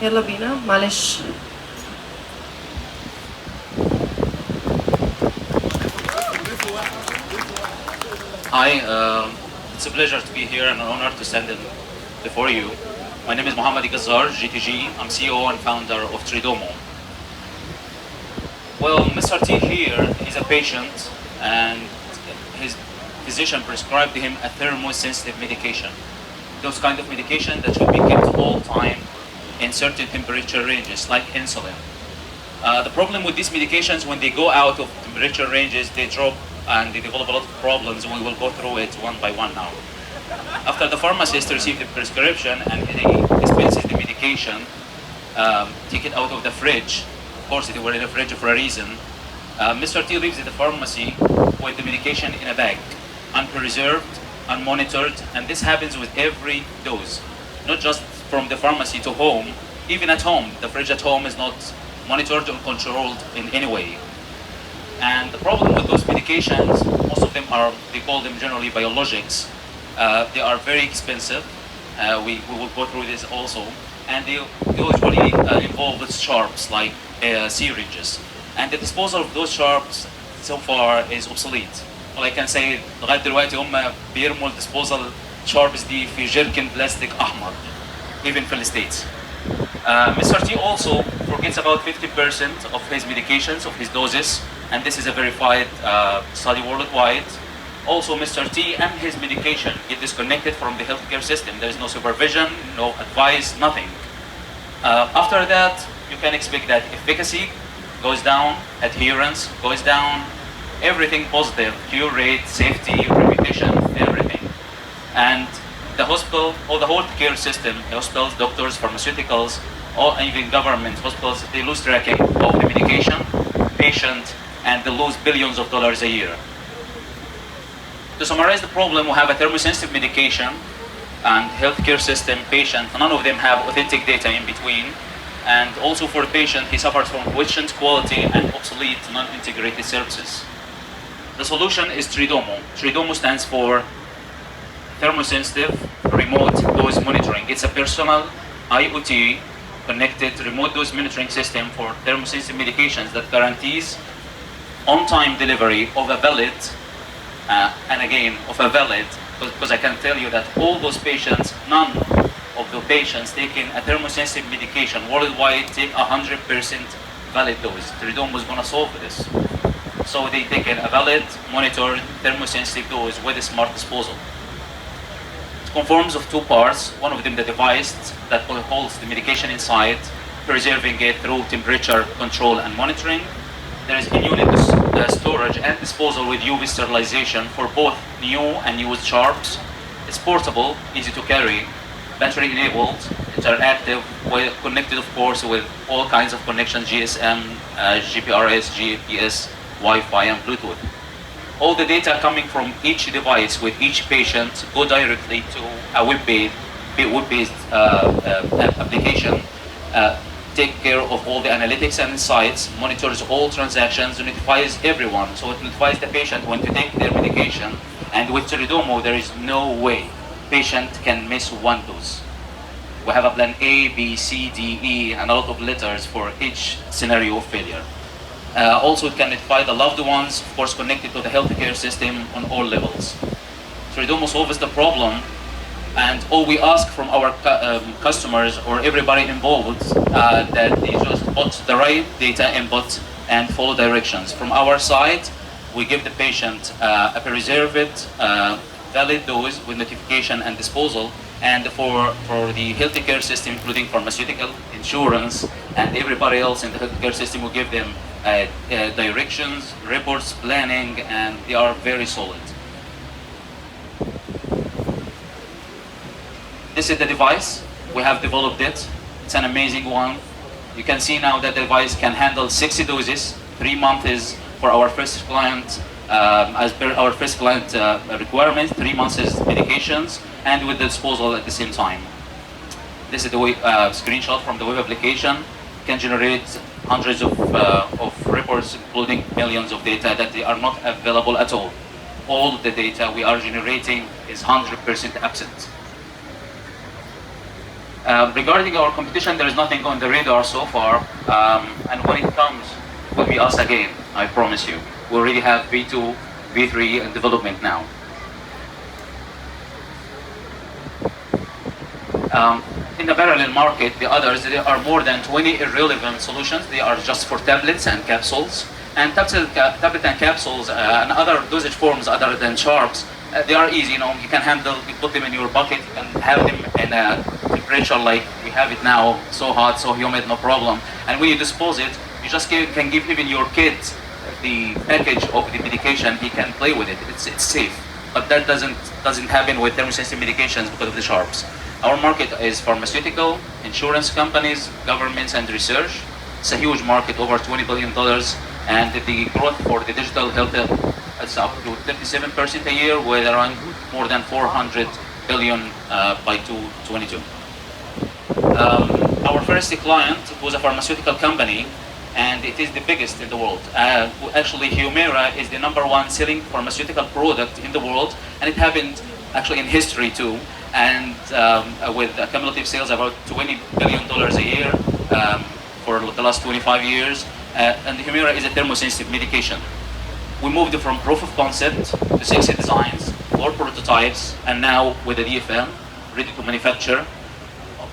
يلا بينا معلش. Hi, it's a pleasure to be here and an honor to stand in before you. My name is Mohammad Gazar, GTG. I'm CEO and founder of Tridomo. Well, Mr. T here is a patient and his physician prescribed him a thermosensitive medication. Those kind of medication that should be kept all time in certain temperature ranges, like insulin. The problem with these medications, when they go out of temperature ranges, they drop and they develop a lot of problems, and we will go through it one by one now. After the pharmacist receives the prescription and he dispenses the medication, take it out of the fridge. Of course, they were in the fridge for a reason. Mr. T leaves the pharmacy with the medication in a bag, unpreserved, unmonitored, and this happens with every dose, not just from the pharmacy to home. Even at home, the fridge at home is not monitored or controlled in any way. And the problem with those medications, most of them are, they call them generally biologics. They are very expensive. We will go through this also. And they usually involve with sharps like syringes. And the disposal of those sharps so far is obsolete. All I can say, لغاية دلوقتي هم بيرموا الديسبوزال sharps دي في جيركن بلاستيك أحمر, even في الستيتس. Mr. T also forgets about 50% of his medications, of his doses, and this is a verified study worldwide. Also, Mr. T and his medication get disconnected from the healthcare system. There is no supervision, no advice, nothing. After that, you can expect that efficacy goes down, adherence goes down, everything positive, cure rate, safety, reputation, everything. And the hospital, or the whole care system, hospitals, doctors, pharmaceuticals, or even government hospitals, they lose tracking of the medication, patient, and they lose billions of dollars a year. To summarize the problem, we have a thermosensitive medication and healthcare system, patient, none of them have authentic data in between. And also for the patient, he suffers from questioned quality and obsolete non-integrated services. The solution is Tridomo. Tridomo stands for thermosensitive remote dose monitoring. It's a personal IoT connected remote dose monitoring system for thermosensitive medications that guarantees on-time delivery of a valid, and again, of a valid, because I can tell you that all those patients, none of the patients taking a thermosensitive medication worldwide take 100% valid dose. Tridomo is going to solve this. So they take a valid, monitored, thermosensitive dose with a smart disposal. It conforms of two parts. One of them the device that holds the medication inside, preserving it through temperature control and monitoring. There is in-unit storage and disposal with UV sterilization for both new and used sharps. It's portable, easy to carry, battery enabled, interactive, connected of course with all kinds of connections, GSM, GPRS, GPS, Wi-Fi and Bluetooth. All the data coming from each device with each patient go directly to a web-based application, take care of all the analytics and insights, monitors all transactions, notifies everyone. So it notifies the patient when to take their medication. And with Tridomo, there is no way patient can miss one dose. We have a plan A, B, C, D, E, and a lot of letters for each scenario of failure. Also, it can notify the loved ones, of course, connected to the healthcare system on all levels. Tridomo solves the problem, and all we ask from our customers or everybody involved that they just put the right data input and follow directions. From our side, we give the patient a preserved, valid dose with notification and disposal. And for the healthcare system, including pharmaceutical, insurance, and everybody else in the healthcare system, we give them directions, reports, planning, and they are very solid. This is the device. We have developed it. It's an amazing one. You can see now that the device can handle 60 doses. 3 months is for our first client, as per our first client requirement. 3 months is medications, and with the disposal at the same time. This is the screenshot from the web application. Can generate hundreds of reports, including millions of data that they are not available at all. All the data we are generating is 100% absent. Regarding our competition, there is nothing on the radar so far, and when it comes, it will be us again, I promise you. We already have V2, V3 in development now. In the parallel market, the others, there are more than 20 irrelevant solutions. They are just for tablets and capsules. And tablet and capsules and other dosage forms other than sharps, they are easy, you can handle, you put them in your bucket, you can have them in a temperature like we have it now, so hot, so humid, no problem. And when you dispose it, you just can give even your kid the package of the medication, he can play with it, it's safe. But that doesn't happen with thermosensitive medications because of the sharps. Our market is pharmaceutical, insurance companies, governments, and research. It's a huge market, over $20 billion, and the growth for the digital health is up to 37% a year, with around more than 400 billion by 2022. Our first client was a pharmaceutical company, and it is the biggest in the world. Actually, Humira is the #1 selling pharmaceutical product in the world, and it happened actually in history too, and with cumulative sales about $20 billion a year for the last 25 years. And Humira is a thermosensitive medication. We moved from proof of concept to sexy designs, 4 prototypes, and now with the DFM, ready to manufacture.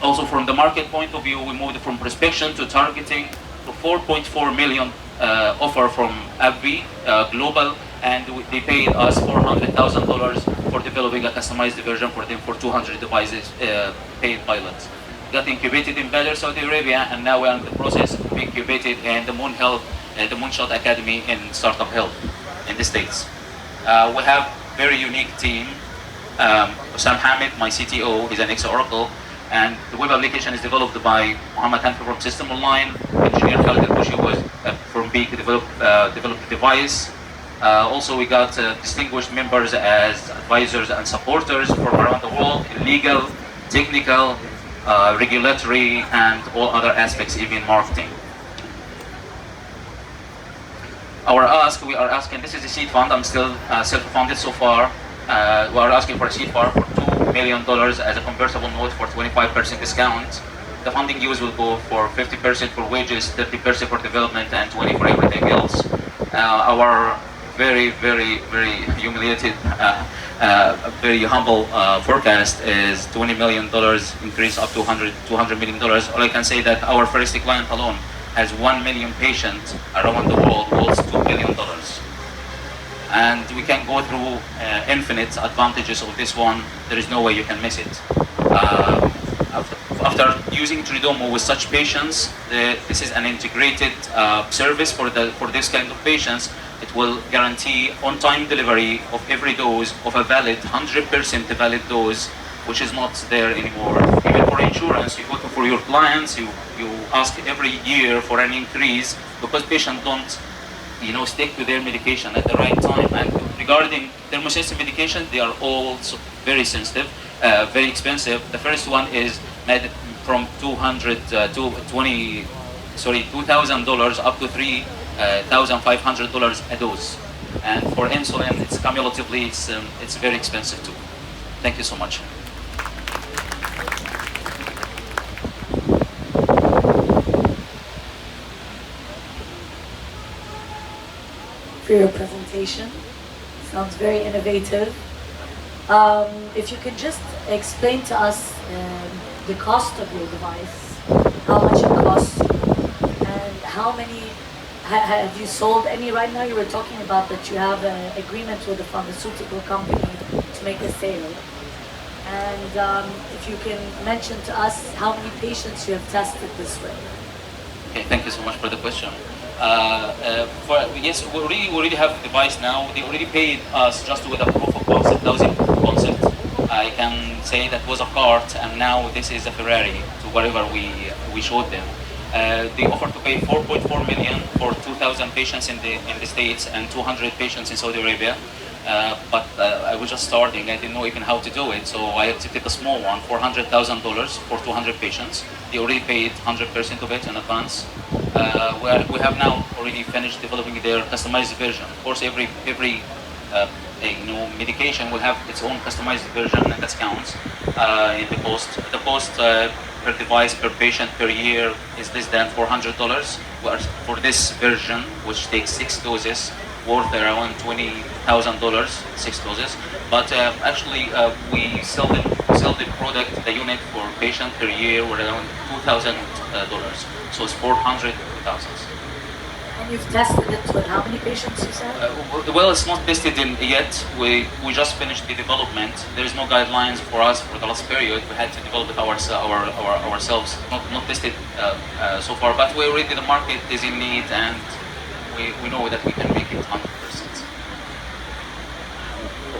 Also from the market point of view, we moved from prospection to targeting to 4.4 million offer from AbbVie Global, and they paid us $400,000 for developing a customized version for them for 200 devices, paid pilots. Got incubated in Badr, Saudi Arabia, and now we're in the process of being incubated in the the Moonshot Academy in Startup Health in the States. We have very unique team. Sam Hamid, my CTO, is an ex-Oracle, and the web application is developed by Mohammed Hanfi from System Online. Engineer Khalid Al-Bushi was from Beak, developed the device. Also, we got distinguished members as advisors and supporters from around the world, in legal, technical, regulatory, and all other aspects, even marketing. We are asking, this is a seed fund, I'm still self-funded so far. We are asking for a seed fund for $2 million as a convertible note for 25% discount. The funding use will go for 50% for wages, 30% for development, and 20% for everything else. Our very, very, very humiliated, very humble forecast is $20 million increase up to $200 million. All I can say that our first client alone has 1 million patients around the world, holds $2 billion. And we can go through infinite advantages of this one. There is no way you can miss it. After using Tridomo with such patients, this is an integrated service for this kind of patients. It will guarantee on-time delivery of every dose of a valid, 100% valid dose, which is not there anymore. Even for insurance, you go for your clients, you ask every year for an increase because patients don't stick to their medication at the right time. And regarding thermosensitive medication, they are all very sensitive, very expensive. The first one is made from $2,000 up to $3,500 a dose. And for insulin, it's cumulatively, it's very expensive too. Thank you so much. For your presentation. Sounds very innovative. If you could just explain to us the cost of your device, how much it costs you, and how many, have you sold any right now? You were talking about that you have an agreement with a pharmaceutical company to make a sale. And if you can mention to us how many patients you have tested this way. Okay, thank you so much for the question. Yes, we already have the device now. They already paid us just with a proof of concept. That was a proof of concept. I can say that was a cart, and now this is a Ferrari to whatever we showed them. They offered to pay 4.4 million for 2,000 patients in the States and 200 patients in Saudi Arabia. But I was just starting. I didn't know even how to do it, so I accepted a small one, $400,000 for 200 patients. They already paid 100% of it in advance. We have now already finished developing their customized version. Of course, every medication will have its own customized version, and that counts in the cost. The cost per device per patient per year is less than $400. For this version, which takes 6 doses, worth around $20,000, 6 doses. But actually, we sell the product, the unit for patient per year, with around $2,000. So it's 400 thousands. And you've tested it with how many patients, you said? Well, it's not tested in yet. We just finished the development. There is no guidelines for us for the last period. We had to develop it ourselves. Not tested so far, but we already the market is in need, and we know that we can make it 100%.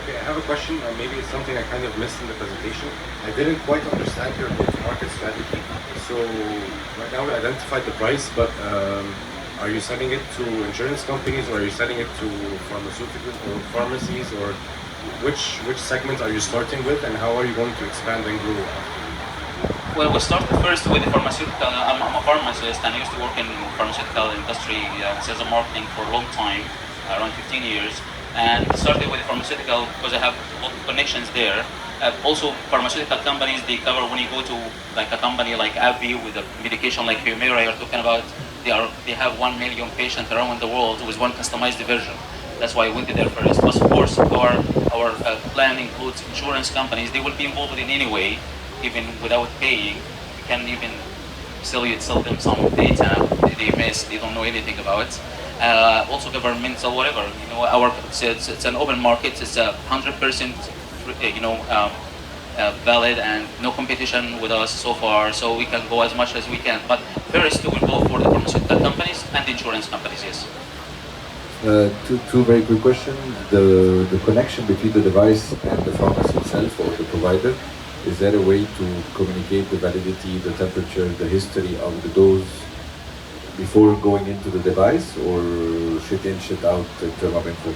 Okay, I have a question. Maybe it's something I kind of missed in the presentation. I didn't quite understand your go-to-market strategy. So right now we identified the price, but are you selling it to insurance companies, or are you selling it to pharmaceutical or pharmacies, or which segments are you starting with, and how are you going to expand and grow? Well, we started first with the pharmaceutical. I'm a pharmacist, and I used to work in pharmaceutical industry, sales and marketing for a long time, around 15 years. And started with the pharmaceutical because I have a lot of connections there. Also, pharmaceutical companies, they cover when you go to like a company like AbbVie with a medication like Humira, you're talking about they have 1 million patients around the world with one customized version. That's why I went there first. But of course, our plan includes insurance companies. They will be involved in any way, even without paying. We can even sell them some data they miss, they don't know anything about. Also governmental, whatever. You know, it's an open market. It's 100%, valid, and no competition with us so far. So we can go as much as we can. But first, we will go for the pharmaceutical companies and insurance companies. Yes. Two very quick questions. The connection between the device and the pharmacy itself or the provider, is there a way to communicate the validity, the temperature, the history of the dose before going into the device, or shit in, shit out in terms of info?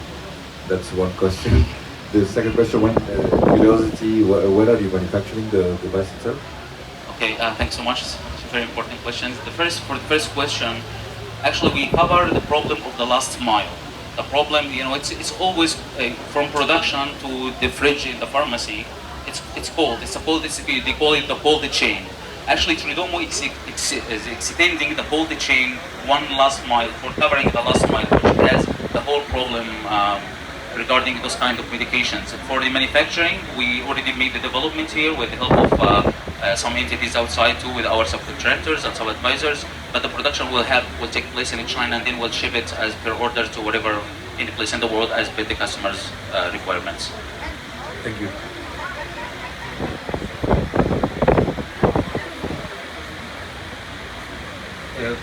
That's one question. The second question, curiosity, where are you manufacturing the device itself? Okay, thanks so much. It's very important questions. For the first question, actually we cover the problem of the last mile. The problem, it's always from production to the fridge in the pharmacy. It's cold. They call it the cold chain. Actually, Tridomo is extending the cold chain one last mile for covering the last mile, which has the whole problem regarding those kind of medications. For the manufacturing, we already made the development here with the help of some entities outside too, with our subcontractors and sub-advisors. But the production will take place in China, and then we'll ship it as per order to whatever any place in the world as per the customer's requirements. Thank you.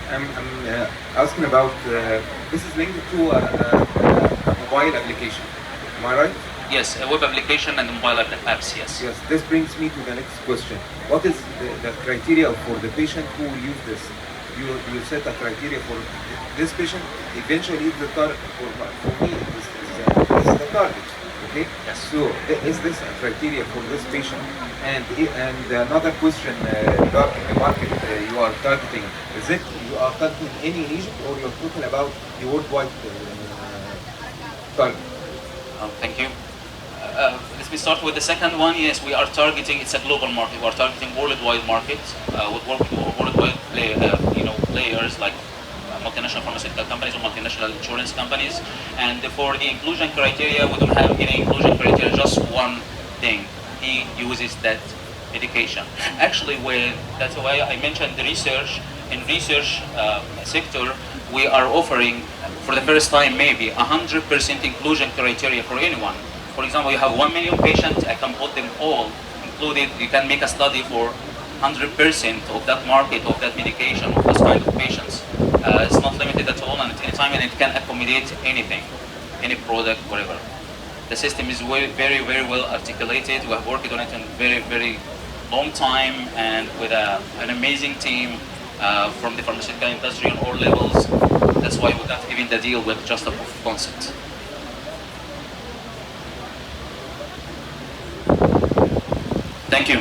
I'm asking about, this is linked to a mobile application, am I right? Yes, a web application and mobile apps, yes. Yes, this brings me to the next question. What is the criteria for the patient who will use this? You set a criteria for this patient, eventually the target, for me, this is the target, okay? Yes. So, is this a criteria for this patient? And another question regarding the market you are targeting, is it you are targeting any region, or you're talking about the worldwide target? Thank you. Let me start with the second one. Yes, we are targeting. It's a global market. We are targeting worldwide market. We work with worldwide players like multinational pharmaceutical companies or multinational insurance companies. And for the inclusion criteria, we don't have any inclusion criteria. Just one thing: he uses that medication. Actually, that's why I mentioned the research. In research sector, we are offering for the first time maybe 100% inclusion criteria for anyone. For example, you have 1 million patients, I can put them all included. You can make a study for 100% of that market, of that medication, of those kind of patients. It's not limited at all, and at any time, and it can accommodate anything, any product, whatever. The system is very, very well articulated. We have worked on it in very, very long time, and with an amazing team from the pharmaceutical industry on all levels. That's why we got even the deal with just a proof of concept. Thank you.